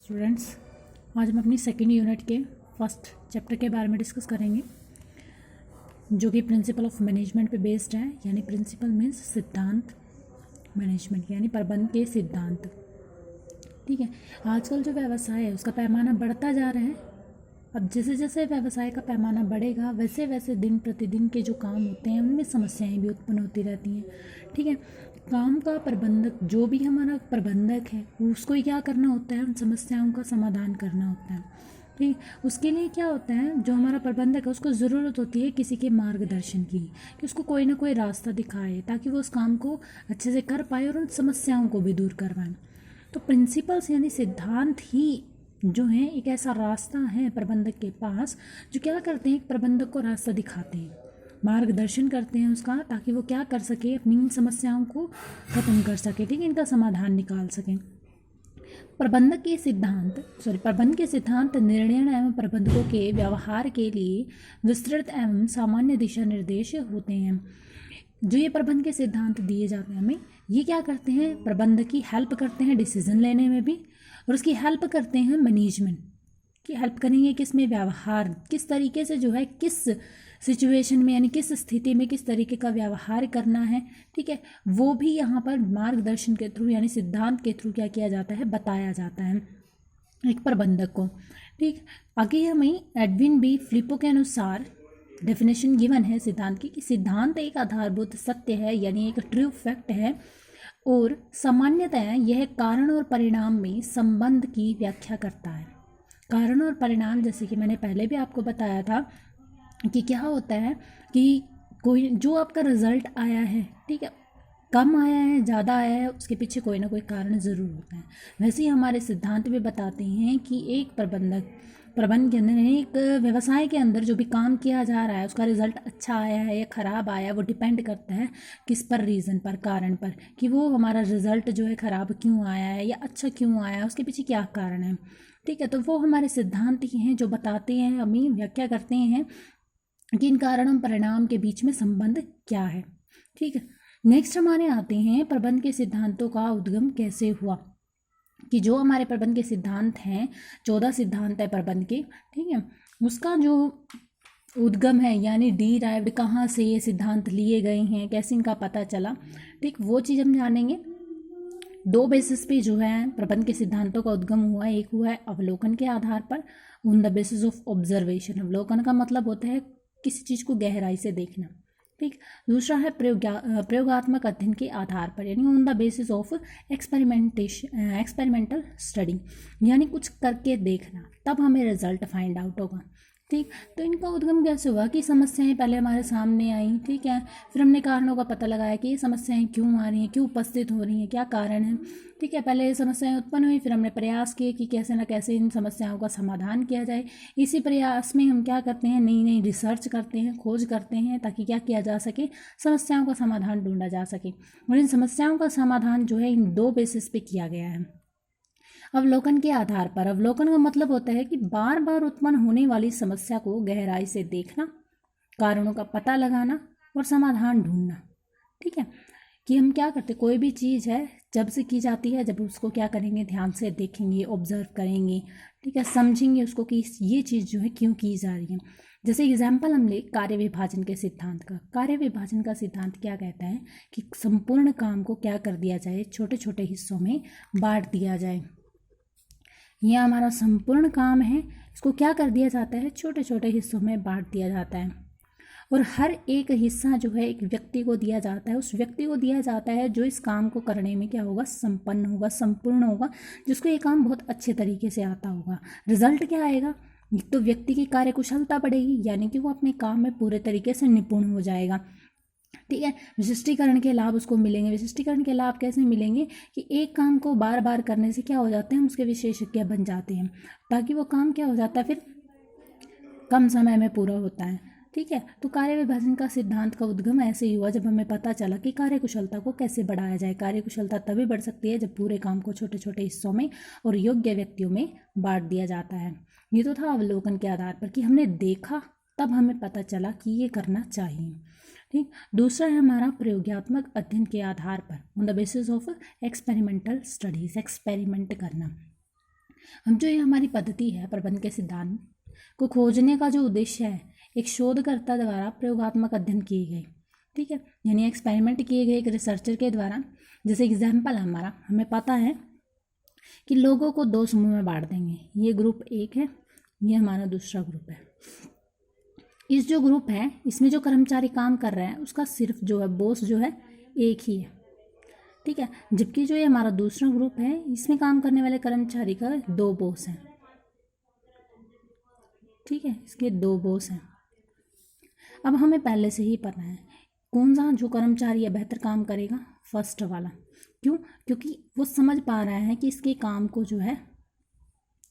Students, आज हम अपनी सेकेंड यूनिट के फर्स्ट चैप्टर के बारे में डिस्कस करेंगे, जो कि प्रिंसिपल ऑफ मैनेजमेंट पे बेस्ड है। यानी प्रिंसिपल मीन्स सिद्धांत, मैनेजमेंट यानी प्रबंध के सिद्धांत। ठीक है, आजकल जो व्यवसाय है उसका पैमाना बढ़ता जा रहा है। अब जैसे जैसे व्यवसाय का पैमाना बढ़ेगा वैसे वैसे दिन प्रतिदिन के जो काम होते हैं उनमें समस्याएं भी उत्पन्न होती रहती हैं। ठीक है, काम का प्रबंधक, जो भी हमारा प्रबंधक है, उसको ही क्या करना होता है, उन समस्याओं का समाधान करना होता है। ठीक, उसके लिए क्या होता है, जो हमारा प्रबंधक है उसको ज़रूरत होती है किसी के मार्गदर्शन की, कि उसको कोई ना कोई रास्ता दिखाए ताकि वो उस काम को अच्छे से कर पाए और उन समस्याओं को भी दूर करवाएं। तो प्रिंसिपल्स यानी सिद्धांत ही जो है एक ऐसा रास्ता है प्रबंधक के पास, जो क्या करते हैं, एक प्रबंधक को रास्ता दिखाते हैं, मार्गदर्शन करते हैं उसका, ताकि वो क्या कर सके, अपनी इन समस्याओं को ख़त्म कर सके। ठीक है, इनका समाधान निकाल सकें। प्रबंध के सिद्धांत निर्णय एवं प्रबंधकों के व्यवहार के लिए विस्तृत एवं सामान्य दिशा निर्देश होते हैं। जो ये प्रबंध के सिद्धांत दिए जाते हैं हमें, ये क्या करते हैं, प्रबंध की हेल्प करते हैं डिसीजन लेने में भी, और उसकी हेल्प करते हैं मैनेजमेंट की हेल्प करेंगे किस में, व्यवहार, किस तरीके से जो है, किस सिचुएशन में यानी किस स्थिति में किस तरीके का व्यवहार करना है। ठीक है, वो भी यहाँ पर मार्गदर्शन के थ्रू यानी सिद्धांत के थ्रू क्या किया जाता है, बताया जाता है एक प्रबंधक को। ठीक, आगे हमें एडविन बी फ्लिपो के अनुसार डेफिनेशन गिवन है सिद्धांत की, कि सिद्धांत एक आधारभूत सत्य है यानी एक ट्रू फैक्ट है, और सामान्यतः यह कारण और परिणाम में संबंध की व्याख्या करता है। कारण और परिणाम, जैसे कि मैंने पहले भी आपको बताया था कि क्या होता है कि कोई जो आपका रिजल्ट आया है, ठीक है, कम आया है, ज़्यादा आया है, उसके पीछे कोई ना कोई कारण ज़रूर होता है। वैसे ही हमारे सिद्धांत भी बताते हैं कि एक प्रबंध के अंदर, एक व्यवसाय के अंदर जो भी काम किया जा रहा है उसका रिजल्ट अच्छा आया है या ख़राब आया है, वो डिपेंड करता है किस पर, रीज़न पर, कारण पर, कि वो हमारा रिजल्ट जो है ख़राब क्यों आया है या अच्छा क्यों आया है, उसके पीछे क्या कारण है। ठीक है, तो वो हमारे सिद्धांत ही हैं जो बताते हैं, हमें व्याख्या करते हैं कि इन कारण और परिणाम के बीच में संबंध क्या है। ठीक है, नेक्स्ट हमारे आते हैं प्रबंध के सिद्धांतों का उद्गम कैसे हुआ, कि जो हमारे प्रबंध के सिद्धांत हैं, 14 सिद्धांत है प्रबंध के, ठीक है, उसका जो उद्गम है यानी डीराइव्ड, कहाँ से ये सिद्धांत लिए गए हैं, कैसे इनका पता चला, ठीक, वो चीज़ हम जानेंगे। दो बेसिस पे जो है प्रबंध के सिद्धांतों का उद्गम हुआ, एक हुआ है अवलोकन के आधार पर, on the basis of observation. अवलोकन का मतलब होता है किसी चीज़ को गहराई से देखना। ठीक, दूसरा है प्रयोगात्मक अध्ययन के आधार पर, यानी on the basis of experimental study, यानी कुछ करके देखना, तब हमें रिजल्ट फाइंड आउट होगा। ठीक, तो इनका उद्गम कैसे हुआ, कि समस्याएं पहले हमारे सामने आई, ठीक है, फिर हमने कारणों का पता लगाया कि ये समस्याएं क्यों आ रही हैं, क्यों उपस्थित हो रही हैं, क्या कारण है। ठीक है, पहले ये समस्याएं उत्पन्न हुई, फिर हमने प्रयास किए कि कैसे ना कैसे इन समस्याओं का समाधान किया जाए। इसी प्रयास में हम क्या करते हैं, नई नई रिसर्च करते हैं, खोज करते हैं, ताकि क्या किया जा सके, समस्याओं का समाधान ढूंढा जा सके। और इन समस्याओं का समाधान जो है इन दो बेसिस पे किया गया है। अवलोकन के आधार पर, अवलोकन का मतलब होता है कि बार बार उत्पन्न होने वाली समस्या को गहराई से देखना, कारणों का पता लगाना और समाधान ढूंढना। ठीक है, कि हम क्या करते, कोई भी चीज़ है जब से की जाती है, जब उसको क्या करेंगे, ध्यान से देखेंगे, ऑब्जर्व करेंगे, ठीक है, समझेंगे उसको कि ये चीज़ जो है क्यों की जा रही है। जैसे एग्जाम्पल हम ले कार्य विभाजन के सिद्धांत का। कार्य विभाजन का सिद्धांत क्या कहता है कि संपूर्ण काम को क्या कर दिया जाए, छोटे छोटे हिस्सों में बांट दिया जाए। यह हमारा संपूर्ण काम है, इसको क्या कर दिया जाता है, छोटे छोटे हिस्सों में बांट दिया जाता है, और हर एक हिस्सा जो है एक व्यक्ति को दिया जाता है, उस व्यक्ति को दिया जाता है जो इस काम को करने में क्या होगा, संपन्न होगा, संपूर्ण होगा, जिसको ये काम बहुत अच्छे तरीके से आता होगा। रिजल्ट क्या आएगा, तो व्यक्ति की कार्यकुशलता बढ़ेगी, यानी कि वो अपने काम में पूरे तरीके से निपुण हो जाएगा। ठीक है, विशिष्टीकरण के लाभ उसको मिलेंगे। विशिष्टीकरण के लाभ कैसे मिलेंगे, कि एक काम को बार बार करने से क्या हो जाते हैं, हम उसके विशेषज्ञ बन जाते हैं, ताकि वो काम क्या हो जाता है, फिर कम समय में पूरा होता है। ठीक है, तो कार्य विभाजन का सिद्धांत का उद्गम ऐसे ही हुआ जब हमें पता चला कि कार्यकुशलता को कैसे बढ़ाया जाए। कार्यकुशलता तभी बढ़ सकती है जब पूरे काम को छोटे छोटे हिस्सों में और योग्य व्यक्तियों में बांट दिया जाता है। ये तो था अवलोकन के आधार पर, कि हमने देखा तब हमें पता चला कि ये करना चाहिए। ठीक, दूसरा है हमारा प्रयोगात्मक अध्ययन के आधार पर, on the basis of experimental studies, experiment करना। हम जो ये हमारी पद्धति है प्रबंध के सिद्धांत को खोजने का जो उद्देश्य है, एक शोधकर्ता द्वारा प्रयोगात्मक अध्ययन किए गए, ठीक है, यानी एक्सपेरिमेंट किए गए एक रिसर्चर के द्वारा। जैसे एग्जाम्पल हमारा, हमें पता है कि लोगों को 2 समूह में बांट देंगे, ये ग्रुप 1 है, ये हमारा दूसरा ग्रुप है। इस जो ग्रुप है इसमें जो कर्मचारी काम कर रहे हैं उसका सिर्फ जो है बॉस जो है एक ही है, ठीक है, जबकि जो ये हमारा दूसरा ग्रुप है इसमें काम करने वाले कर्मचारी का 2 बॉस हैं, ठीक है, इसके 2 बॉस हैं। अब हमें पहले से ही पता है कौन सा जो कर्मचारी है बेहतर काम करेगा, फर्स्ट वाला। क्यों? क्योंकि वो समझ पा रहा है कि इसके काम को जो है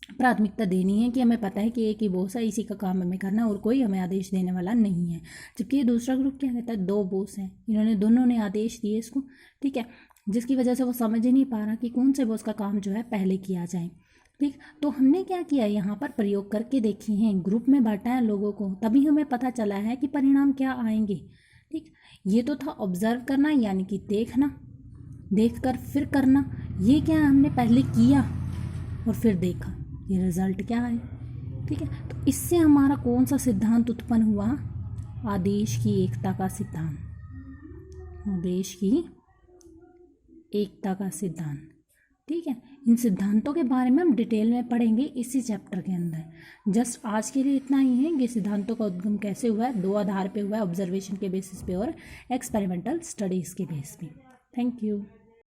प्राथमिकता देनी है, कि हमें पता है कि एक ही बॉस है, इसी का काम हमें करना है और कोई हमें आदेश देने वाला नहीं है। जबकि ये दूसरा ग्रुप क्या कहता है, 2 बॉस हैं, इन्होंने दोनों ने आदेश दिए इसको, ठीक है, जिसकी वजह से वो समझ ही नहीं पा रहा कि कौन से बॉस का काम जो है पहले किया जाए, ठीक। तो हमने क्या किया, यहाँ पर प्रयोग करके देखे हैं, ग्रुप में बांटा है लोगों को, तभी हमें पता चला है कि परिणाम क्या आएंगे, ठीक। ये तो था ऑब्जर्व करना, यानी कि देखना, देख कर फिर करना। ये क्या हमने पहले किया और फिर देखा, ये रिजल्ट क्या है, ठीक है। तो इससे हमारा कौन सा सिद्धांत उत्पन्न हुआ, आदेश की एकता का सिद्धांत, आदेश की एकता का सिद्धांत, ठीक है। इन सिद्धांतों के बारे में हम डिटेल में पढ़ेंगे इसी चैप्टर के अंदर। जस्ट आज के लिए इतना ही है कि सिद्धांतों का उद्गम कैसे हुआ है, 2 आधार पे हुआ है, ऑब्जर्वेशन के बेसिस पे और एक्सपेरिमेंटल स्टडीज़ के बेस पे। Thank you.